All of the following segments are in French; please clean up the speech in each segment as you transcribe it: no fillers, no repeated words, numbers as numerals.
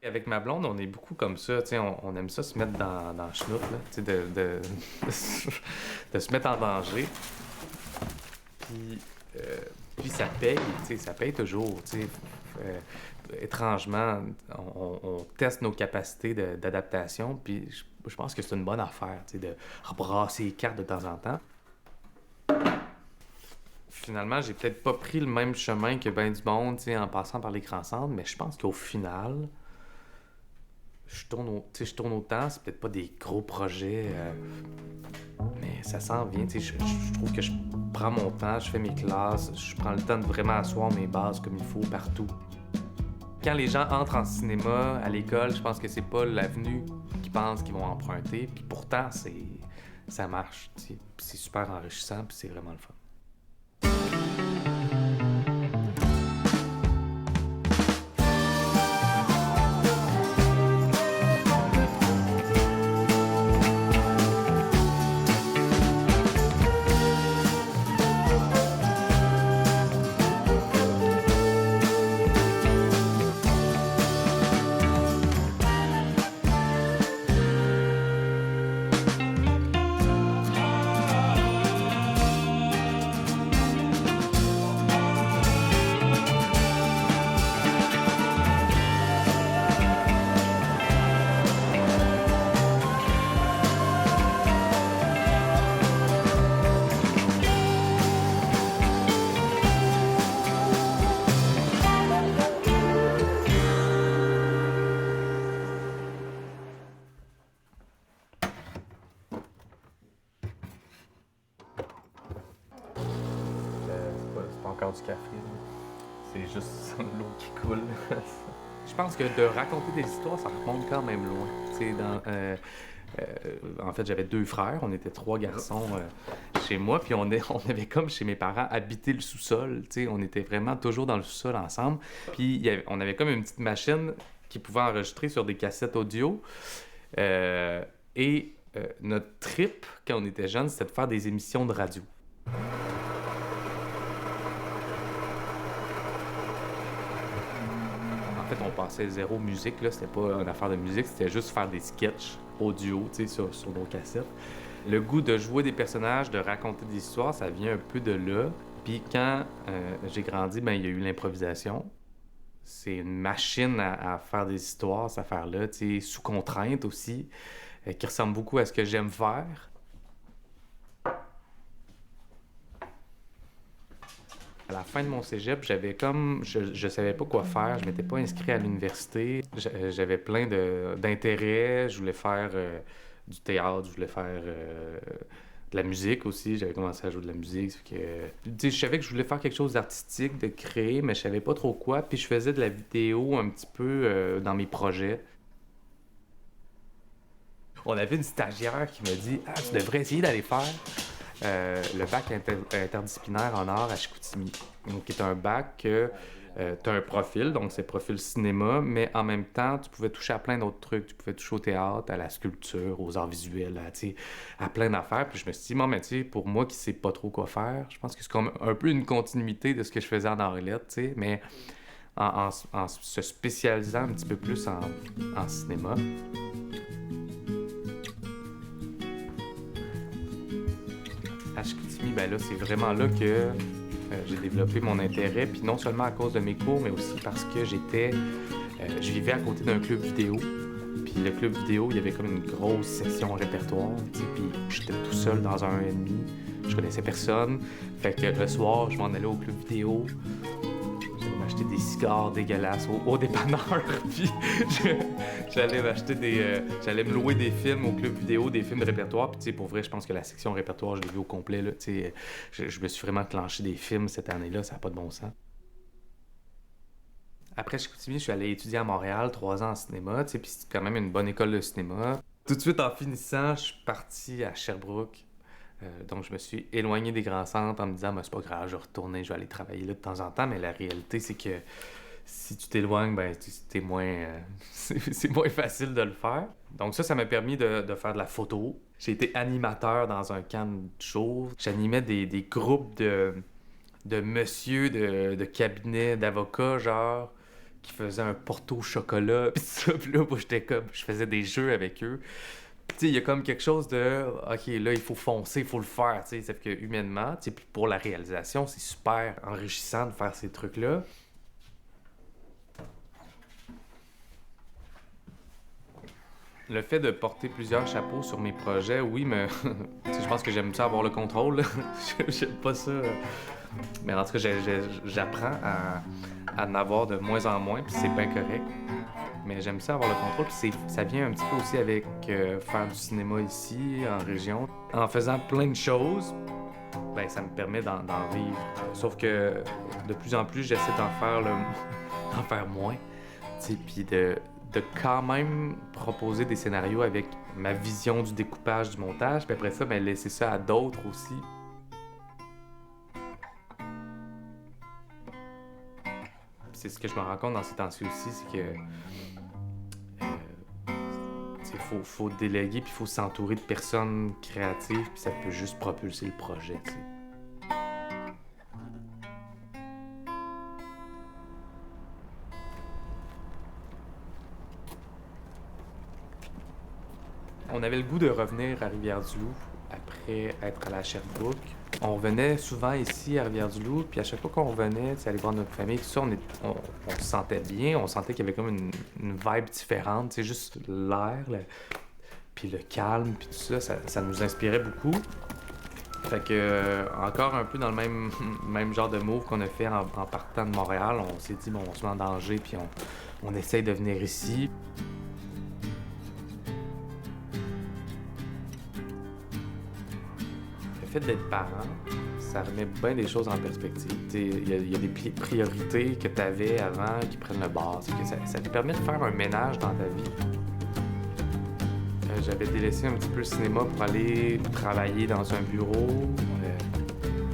Avec ma blonde, on est beaucoup comme ça, tu sais, on aime ça se mettre dans le schnout, là, tu sais, de se mettre en danger. Puis, euh, puis ça paye, tu sais, ça paye toujours, tu sais. Euh, Étrangement, on teste nos capacités d'adaptation, puis je pense que c'est une bonne affaire, tu sais, de rebrasser les cartes de temps en temps. Finalement, j'ai peut-être pas pris le même chemin que ben du monde, tu sais, en passant par les grands centres, mais je pense qu'au final, tu sais, je tourne autant, c'est peut-être pas des gros projets, mais ça s'en vient, tu sais, je trouve que je prends mon temps, je fais mes classes, je prends le temps de vraiment asseoir mes bases comme il faut partout. Quand les gens entrent en cinéma, à l'école, je pense que c'est pas l'avenue qu'ils pensent qu'ils vont emprunter, puis pourtant, ça marche, tu sais, puis c'est super enrichissant, puis c'est vraiment le fun. C'est pas encore du café, là. C'est juste l'eau qui coule. Je pense que de raconter des histoires, ça remonte quand même loin. Tu sais, en fait, j'avais deux frères, on était trois garçons chez moi, puis on avait comme chez mes parents habité le sous-sol. Tu sais, on était vraiment toujours dans le sous-sol ensemble. Puis on avait comme une petite machine qui pouvait enregistrer sur des cassettes audio. Notre trip, quand on était jeunes, c'était de faire des émissions de radio. En fait, on passait zéro musique, là. C'était pas une affaire de musique, c'était juste faire des sketchs audio, tu sais, sur nos cassettes. Le goût de jouer des personnages, de raconter des histoires, ça vient un peu de là. Puis quand j'ai grandi, ben il y a eu l'improvisation. C'est une machine à faire des histoires, cette affaire-là, tu sais, sous contrainte aussi, qui ressemble beaucoup à ce que j'aime faire. À la fin de mon cégep, je savais pas quoi faire, je m'étais pas inscrit à l'université. J'avais plein d'intérêts, je voulais faire du théâtre, je voulais faire de la musique aussi, j'avais commencé à jouer de la musique. Tu sais, je savais que je voulais faire quelque chose d'artistique, de créer, mais je savais pas trop quoi. Puis je faisais de la vidéo un petit peu dans mes projets. On avait une stagiaire qui m'a dit: Ah, tu devrais essayer d'aller faire le bac interdisciplinaire en art à Chicoutimi. Donc, qui est un bac que tu as un profil, donc c'est profil cinéma, mais en même temps, tu pouvais toucher à plein d'autres trucs. Tu pouvais toucher au théâtre, à la sculpture, aux arts visuels, à plein d'affaires. Puis je me suis dit, bon, mais tu sais, pour moi qui sais pas trop quoi faire, je pense que c'est comme un peu une continuité de ce que je faisais en Arlette, tu sais, mais en se spécialisant un petit peu plus en cinéma. À Chicoutimi, ben là, c'est vraiment là que j'ai développé mon intérêt, puis non seulement à cause de mes cours, mais aussi parce que je vivais à côté d'un club vidéo. Puis le club vidéo, il y avait comme une grosse session répertoire, tu sais, puis j'étais tout seul dans un 1,5. Je connaissais personne. Fait que le soir, je m'en allais au club vidéo. J'allais m'acheter des cigares dégueulasses au dépanneur, puis j'allais me louer des films au club vidéo, des films de répertoire. Puis tu sais, pour vrai, je pense que la section répertoire, je l'ai vu au complet, là. Tu sais, je me suis vraiment clenché des films cette année-là, ça n'a pas de bon sens. Après Chicoutimi, je suis allé étudier à Montréal, 3 ans en cinéma, tu sais, puis c'est quand même une bonne école de cinéma. Tout de suite, en finissant, je suis parti à Sherbrooke. Donc, je me suis éloigné des grands centres en me disant, ben, c'est pas grave, je vais retourner, je vais aller travailler là de temps en temps. Mais la réalité, c'est que si tu t'éloignes, ben, t'es moins, c'est moins facile de le faire. Donc, ça m'a permis de faire de la photo. J'ai été animateur dans un camp de jour. J'animais des groupes de monsieur de cabinet d'avocats, genre, qui faisaient un porto au chocolat, pis ça, pis là, moi, j'étais comme, je faisais des jeux avec eux. Tu sais, il y a comme quelque chose de, ok, là, il faut foncer, il faut le faire, tu sais, sauf que humainement, tu sais, puis pour la réalisation, c'est super enrichissant de faire ces trucs-là. Le fait de porter plusieurs chapeaux sur mes projets, oui, mais tu sais, je pense que j'aime ça avoir le contrôle. J'aime pas ça. Mais en tout cas, j'apprends à en avoir de moins en moins, puis c'est bien correct. Mais j'aime ça avoir le contrôle, puis ça vient un petit peu aussi avec faire du cinéma ici, en région. En faisant plein de choses, ben, ça me permet d'en vivre. Sauf que de plus en plus, j'essaie d'en faire moins, tu sais, puis de quand même proposer des scénarios avec ma vision du découpage, du montage, puis après ça, ben, laisser ça à d'autres aussi. C'est ce que je me rends compte dans ces temps-ci aussi, c'est que faut déléguer, puis il faut s'entourer de personnes créatives, puis ça peut juste propulser le projet, tu sais. On avait le goût de revenir à Rivière-du-Loup après être allé à Sherbrooke. On revenait souvent ici à Rivière-du-Loup, puis à chaque fois qu'on revenait, aller voir notre famille, tout ça, on se sentait bien, on sentait qu'il y avait comme une vibe différente, c'est juste l'air, puis le calme, puis tout ça, ça nous inspirait beaucoup. Fait que, encore un peu dans le même genre de move qu'on a fait en partant de Montréal, on s'est dit, bon, on se met en danger, puis on essaye de venir ici. Le fait d'être parent, ça remet bien des choses en perspective. Il y a des priorités que tu avais avant qui prennent le bas. Ça te permet de faire un ménage dans ta vie. J'avais délaissé un petit peu le cinéma pour aller travailler dans un bureau,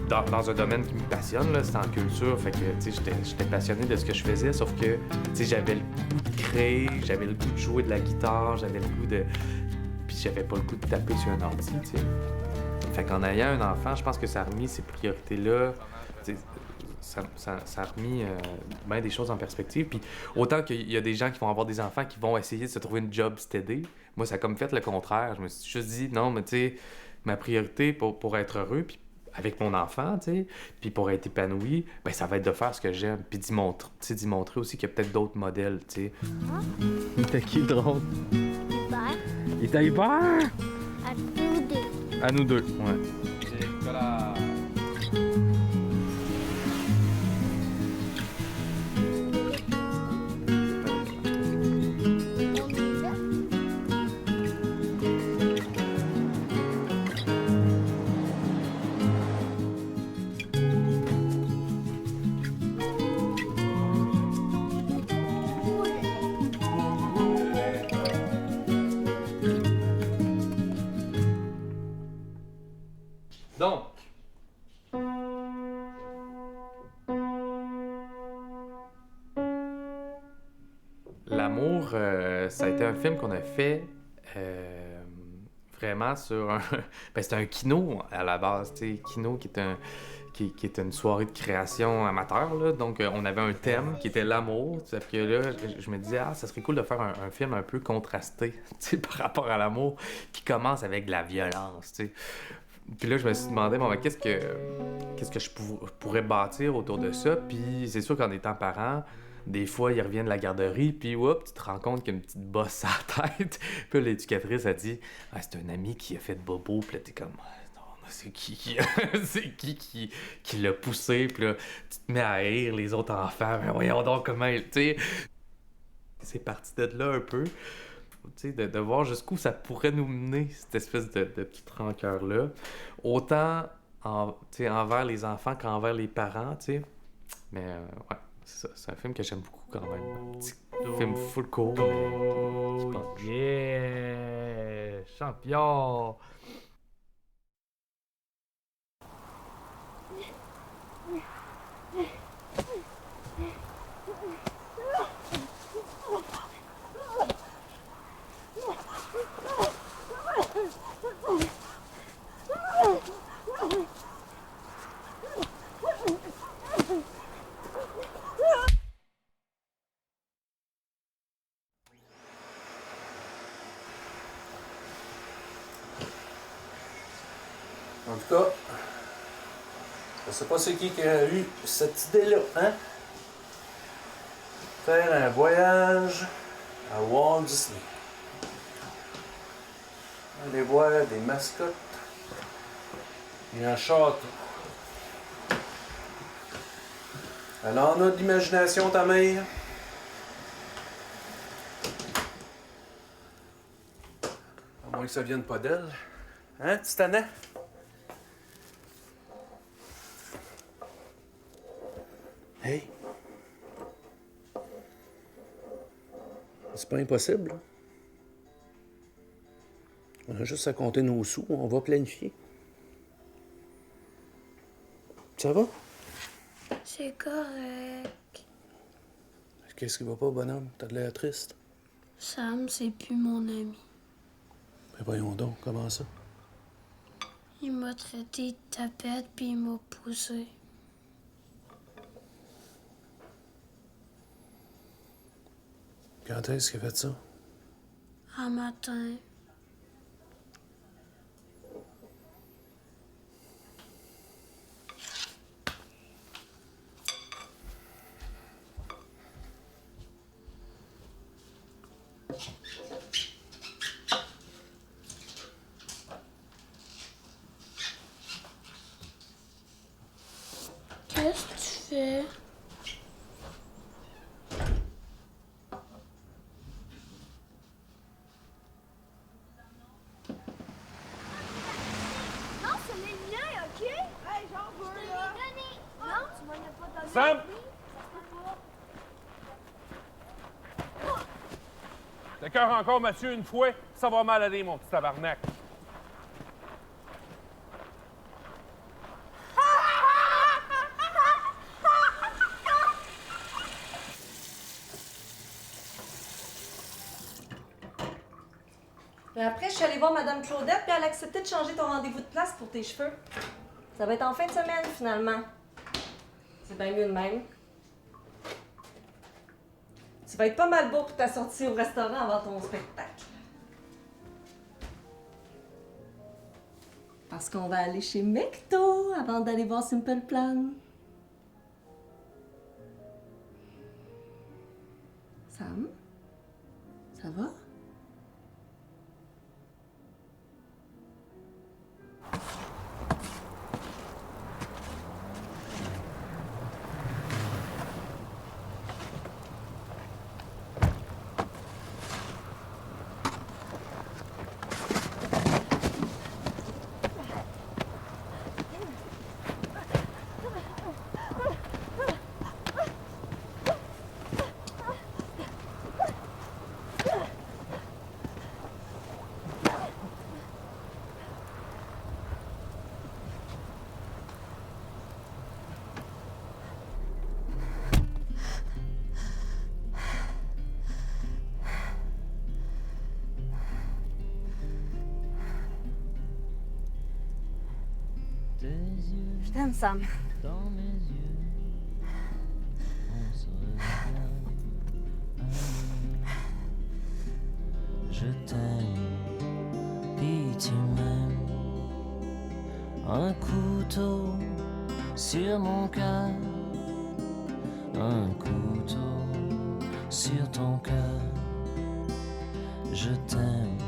dans un domaine qui me passionne, là, c'est en culture, fait que j'étais passionné de ce que je faisais, sauf que j'avais le goût de créer, j'avais le goût de jouer de la guitare, j'avais le goût de... Puis j'avais pas le goût de taper sur un ordi, tu sais. Fait qu'en ayant un enfant, je pense que ça a remis ces priorités-là, ça a remis bien des choses en perspective. Puis autant qu'il y a des gens qui vont avoir des enfants qui vont essayer de se trouver une job steady, moi, ça a comme fait le contraire. Je me suis juste dit, non, mais tu sais, ma priorité pour être heureux, puis avec mon enfant, tu sais, puis pour être épanoui, ben ça va être de faire ce que j'aime, puis d'y montrer aussi qu'il y a peut-être d'autres modèles, tu sais. Il était qui le drôle? Hubert. Il était Hubert! À nous deux. À nous deux, ouais. Voilà. Donc, L'amour, ça a été un film qu'on a fait vraiment sur un... Ben, c'était un kino à la base, tu sais, kino qui est une soirée de création amateur, là. Donc, on avait un thème qui était l'amour. Sauf que là, je me disais, ah, ça serait cool de faire un film un peu contrasté, tu sais, par rapport à l'amour, qui commence avec de la violence, tu sais. Puis là, je me suis demandé, bon, ben, qu'est-ce que je pourrais bâtir autour de ça? Puis c'est sûr qu'en étant parent, des fois, ils reviennent de la garderie, puis whoop, tu te rends compte qu'il y a une petite bosse à la tête. Puis là, l'éducatrice a dit, ah, c'est un ami qui a fait de bobo. Puis là, t'es comme, non, c'est c'est qui l'a poussé? Puis là, tu te mets à haïr les autres enfants. Mais voyons donc comment, tu sais. C'est parti de là un peu. Tu sais, de voir jusqu'où ça pourrait nous mener, cette espèce de petite rancœur-là. Autant envers les enfants qu'envers les parents, tu sais. Mais ouais, c'est ça. C'est un film que j'aime beaucoup quand même. Un petit film full court, mais je pense. Yeah! Champion! cas, je sais pas c'est qui a eu cette idée-là, hein? Faire un voyage à Walt Disney. Aller voir des mascottes et un château. Elle en a de l'imagination, ta mère. À moins que ça vienne pas d'elle. Hein, Titanet? Hey! C'est pas impossible. On a juste à compter nos sous, on va planifier. Ça va? C'est correct. Qu'est-ce qui va pas, bonhomme? T'as de l'air triste? Sam, c'est plus mon ami. Mais voyons donc, comment ça? Il m'a traité de tapette puis il m'a poussé. Quand est-ce qu'il a fait ça? Un matin. Qu'est-ce que tu fais? Non, c'est les miens, OK? Hey, j'en veux, là! Non, tu m'en as pas donné. Sam! Ça se peut pas. D'accord encore Mathieu une fois, ça va mal aller, mon petit tabarnak. Puis après, je suis allée voir Madame Claudette, puis elle a accepté de changer ton rendez-vous de place pour tes cheveux. Ça va être en fin de semaine, finalement. C'est bien mieux de même. Tu vas être pas mal beau pour ta sortie au restaurant avant ton spectacle. Parce qu'on va aller chez McDo avant d'aller voir Simple Plan. Sam? Ça va? Je t'aime, Sam. Dans mes yeux, on se regarde. Je t'aime, puis tu m'aimes. Un couteau sur mon cœur, un couteau sur ton cœur. Je t'aime,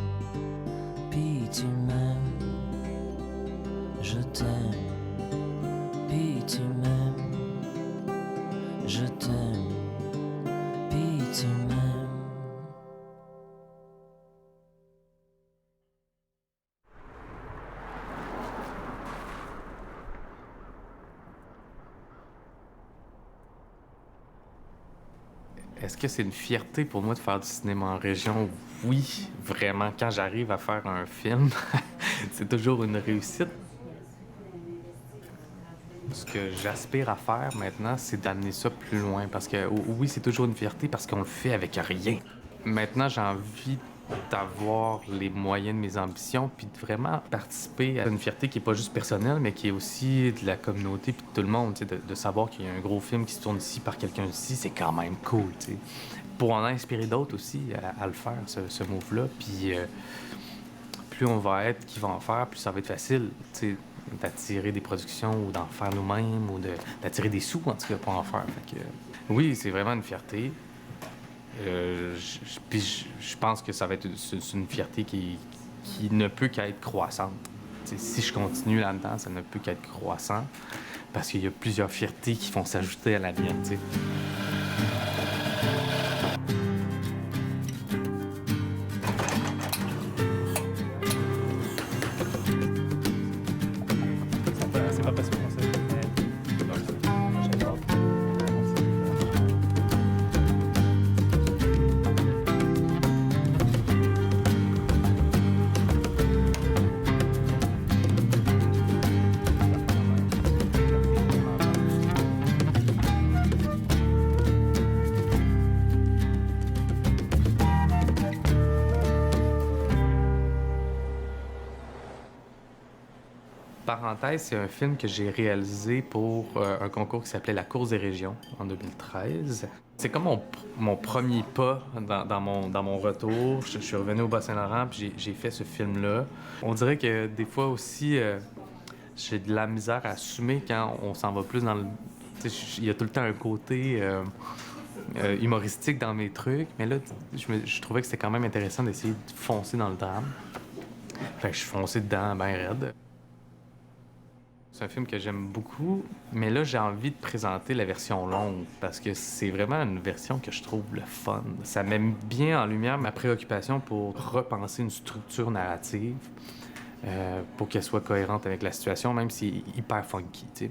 puis tu m'aimes. Je t'aime, puis tu m'aimes. Je t'aime, puis tu m'aimes. Est-ce que c'est une fierté pour moi de faire du cinéma en région? Oui, vraiment. Quand j'arrive à faire un film, c'est toujours une réussite. Ce que j'aspire à faire maintenant, c'est d'amener ça plus loin. Parce que oui, c'est toujours une fierté parce qu'on le fait avec rien. Maintenant, j'ai envie d'avoir les moyens de mes ambitions puis de vraiment participer à une fierté qui est pas juste personnelle, mais qui est aussi de la communauté puis de tout le monde. De savoir qu'il y a un gros film qui se tourne ici par quelqu'un ici, c'est quand même cool. T'sais. Pour en inspirer d'autres aussi à le faire, ce move-là. Puis plus on va être qui va en faire, plus ça va être facile. T'sais. d'attirer des productions ou d'en faire nous-mêmes ou d'attirer des sous, en tout cas, pour en faire. Fait que, oui, c'est vraiment une fierté. Puis je pense que ça va être c'est une fierté qui ne peut qu'être croissante. T'sais, si je continue là-dedans, ça ne peut qu'être croissant parce qu'il y a plusieurs fiertés qui vont s'ajouter à la mienne. T'sais. C'est pas parce qu'on sait. Parenthèse, c'est un film que j'ai réalisé pour un concours qui s'appelait La Course des régions en 2013. C'est comme mon premier pas dans mon retour. Je suis revenu au Bas-Saint-Laurent puis j'ai fait ce film-là. On dirait que des fois aussi, j'ai de la misère à assumer quand on s'en va plus dans le... Il y a tout le temps un côté humoristique dans mes trucs, mais là, je trouvais que c'était quand même intéressant d'essayer de foncer dans le drame. Fait que je suis foncé dedans ben raide. C'est un film que j'aime beaucoup, mais là, j'ai envie de présenter la version longue parce que c'est vraiment une version que je trouve le fun. Ça met bien en lumière ma préoccupation pour repenser une structure narrative pour qu'elle soit cohérente avec la situation, même si c'est hyper funky, tu sais.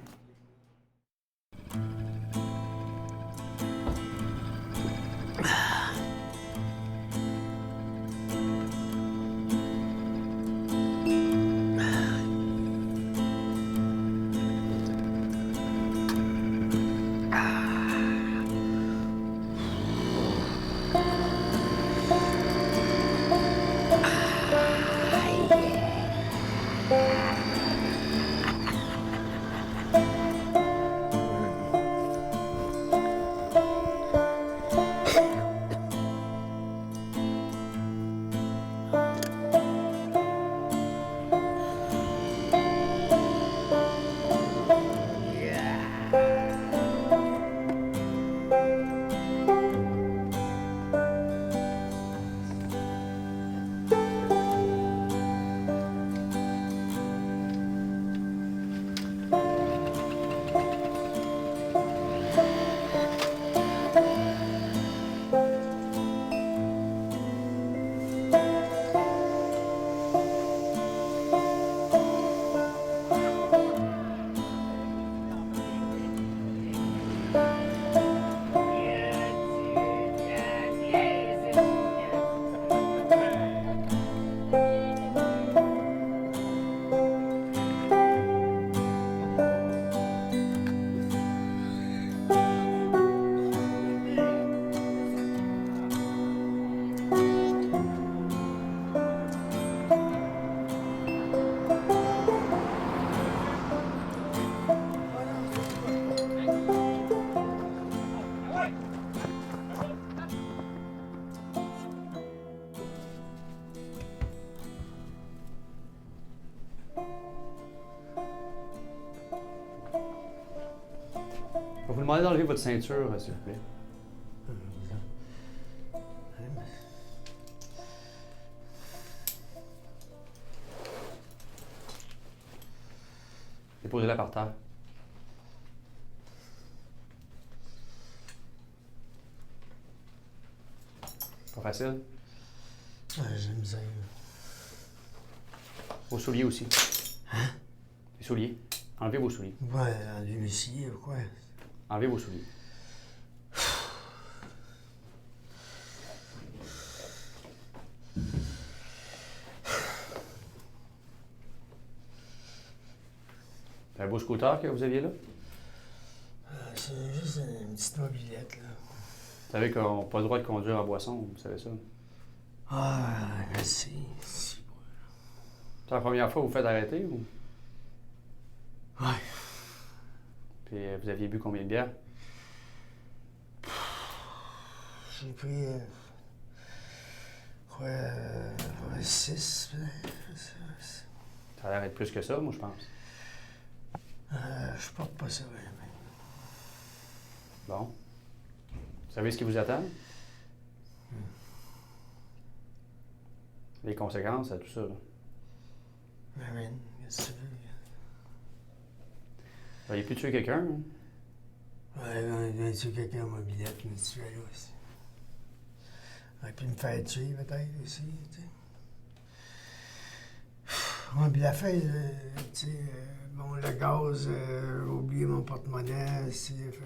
Je vais vous demander d'enlever votre ceinture, s'il vous plaît. Déposez-la par terre. Pas facile? Ouais, j'ai misère. Vos souliers aussi. Hein? Les souliers. Enlevez vos souliers. Ouais, enlevez ici ou quoi? Enlevez vos souliers. C'est un beau scooter que vous aviez là? C'est juste une petite mobilette, là. Vous savez qu'on n'a pas le droit de conduire en boisson, vous savez ça? Ah, je sais. C'est la première fois que vous faites arrêter ou? Ouais. Puis vous aviez bu combien de bières? J'ai pris... quoi... 6, peut-être. Ça a l'air d'être plus que ça, moi, je pense. Je porte pas ça, mais... Bon. Vous savez ce qui vous attend? Les conséquences à tout ça, là. Marine, qu'est-ce que tu veux? Vous auriez pu tuer quelqu'un, hein? Ouais, on a tué quelqu'un à mobilette, mais tu es là aussi. On aurait pu me faire tuer, peut-être, aussi, tu sais. Ouais, puis la fin, tu sais, bon, le gaz, j'ai oublié mon porte-monnaie, j'ai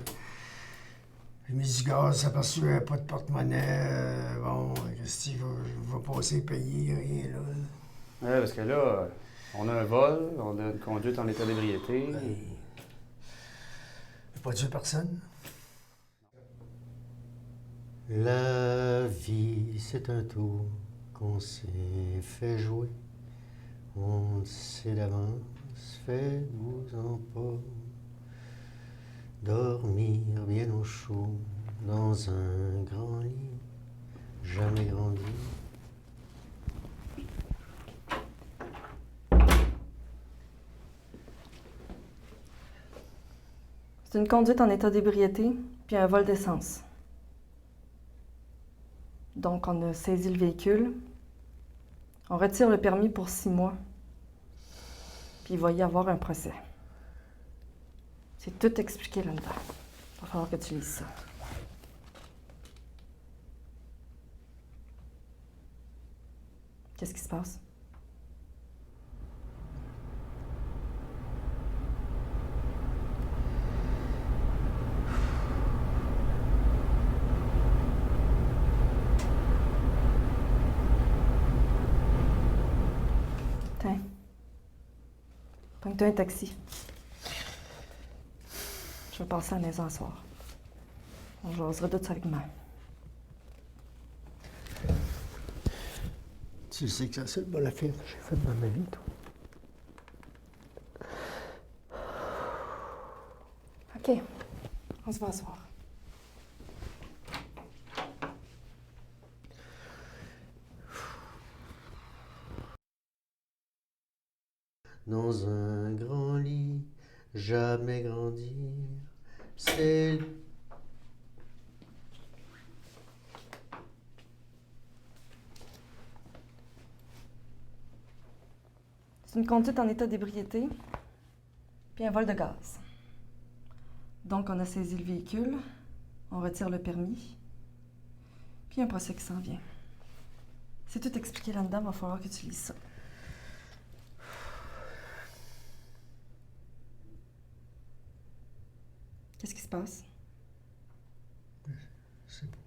mis du gaz, ça aperçu pas de porte-monnaie, bon, qu'est-ce que je vais passer payer, rien, là. Ouais, parce que là, on a un vol, on a une conduite en état d'ébriété. Ouais. J'ai pas tué personne. La vie, c'est un tour qu'on s'est fait jouer. On le sait d'avance, faites-vous-en pas. Dormir bien au chaud dans un grand lit, jamais grandi. C'est une conduite en état d'ébriété, puis un vol d'essence. Donc, on a saisi le véhicule. On retire le permis pour 6 mois. Puis il va y avoir un procès. C'est tout expliqué là-dedans. Il va falloir que tu lises ça. Qu'est-ce qui se passe? Tiens. Prends-toi un taxi. Je vais passer à la maison ce soir. On jasera de ça avec moi. Tu sais que c'est la seule bonne affaire que j'ai faite dans ma vie, toi. OK. On se voit ce soir. Dans un grand lit, jamais grandir, c'est... C'est une conduite en état d'ébriété, puis un vol de gaz. Donc, on a saisi le véhicule, on retire le permis, puis un procès qui s'en vient. C'est tout expliqué là-dedans, il va falloir que tu lises ça. Qu'est-ce qui se passe? C'est bon.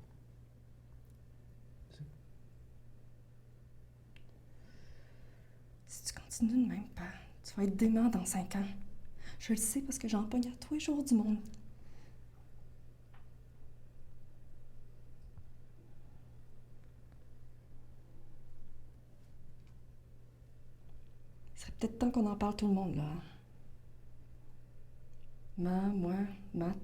Si tu continues de même pas, tu vas être dément dans 5 ans. Je le sais parce que j'en pogne à tous les jours du monde. Il serait peut-être temps qu'on en parle tout le monde, là. Moi, Matt.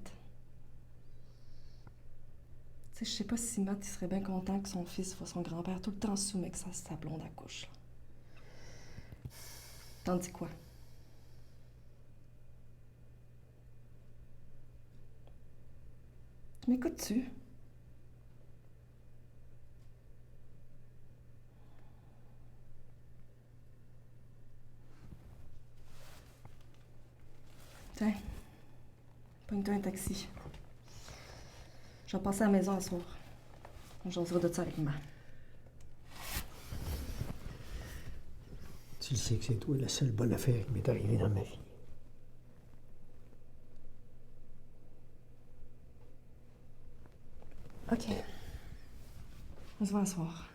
Tu sais, je sais pas si Matt il serait bien content que son fils voit son grand-père tout le temps sous, mais que sa blonde accouche, là. T'en dis quoi? Tu m'écoutes-tu? Tiens, pogne-toi un taxi. Je vais passer à la maison ce soir. On jasera de ça avec maman. Tu sais que c'est toi la seule bonne affaire qui m'est arrivée dans ma vie. OK. On se voit ce soir.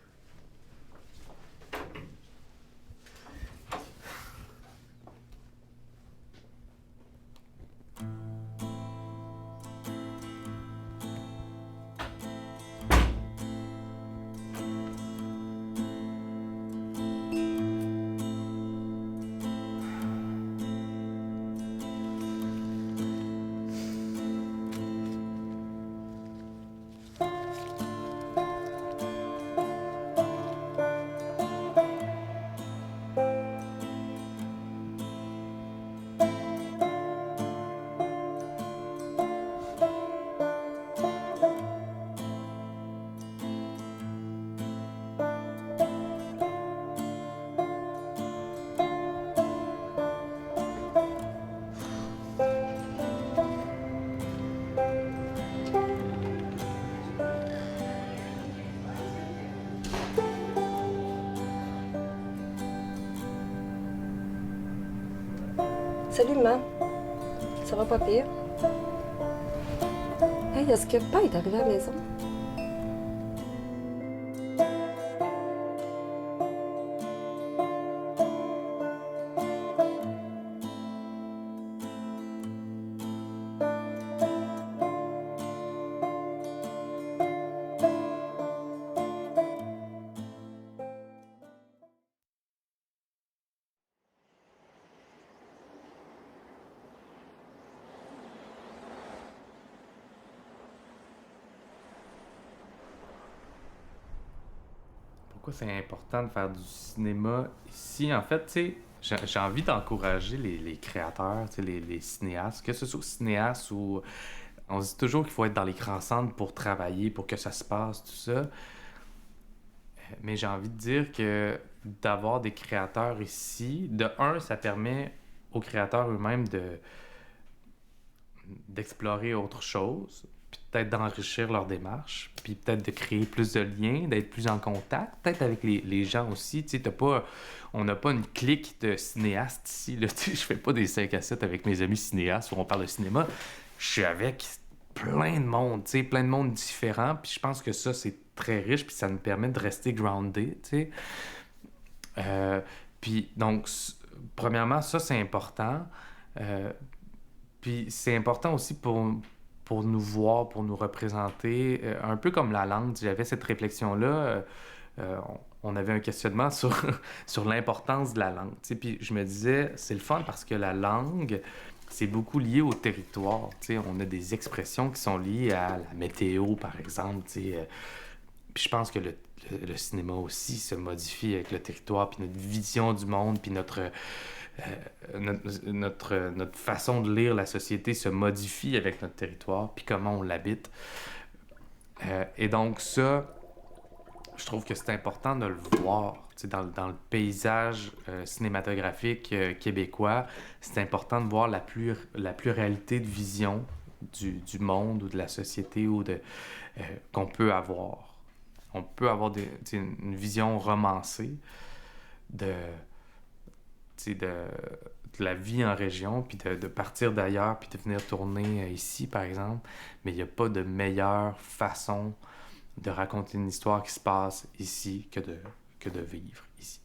Salut, maman. Ça va pas pire? Hey, est-ce que papa est arrivé à la maison? Pourquoi c'est important de faire du cinéma ici? En fait, tu sais, j'ai envie d'encourager les créateurs, tu sais, les cinéastes, que ce soit cinéastes ou... On se dit toujours qu'il faut être dans les grands centres pour travailler, pour que ça se passe, tout ça. Mais j'ai envie de dire que d'avoir des créateurs ici, de un, ça permet aux créateurs eux-mêmes d'explorer autre chose, puis peut-être d'enrichir leur démarche, puis peut-être de créer plus de liens, d'être plus en contact, peut-être avec les gens aussi. Tu sais, on n'a pas une clique de cinéastes ici. Là. Tu sais, je fais pas des 5 à 7 avec mes amis cinéastes où on parle de cinéma. Je suis avec plein de monde, tu sais, plein de monde différent, puis je pense que ça, c'est très riche, puis ça nous permet de rester grounded, tu sais. Puis donc, premièrement, ça, c'est important. Puis c'est important aussi pour nous voir, pour nous représenter, un peu comme la langue. J'avais cette réflexion-là. On avait un questionnement sur l'importance de la langue. Tu sais, puis je me disais, c'est le fun parce que la langue, c'est beaucoup lié au territoire. Tu sais, on a des expressions qui sont liées à la météo, par exemple. Tu sais. Puis je pense que le cinéma aussi se modifie avec le territoire, puis notre vision du monde, puis notre façon de lire la société se modifie avec notre territoire, puis comment on l'habite. Et donc ça, je trouve que c'est important de le voir. Tu sais, dans le paysage cinématographique québécois, c'est important de voir la pluralité de vision du monde ou de la société ou qu'on peut avoir. On peut avoir une vision romancée de la vie en région, puis de partir d'ailleurs, puis de venir tourner ici, par exemple. Mais il n'y a pas de meilleure façon de raconter une histoire qui se passe ici que de vivre ici.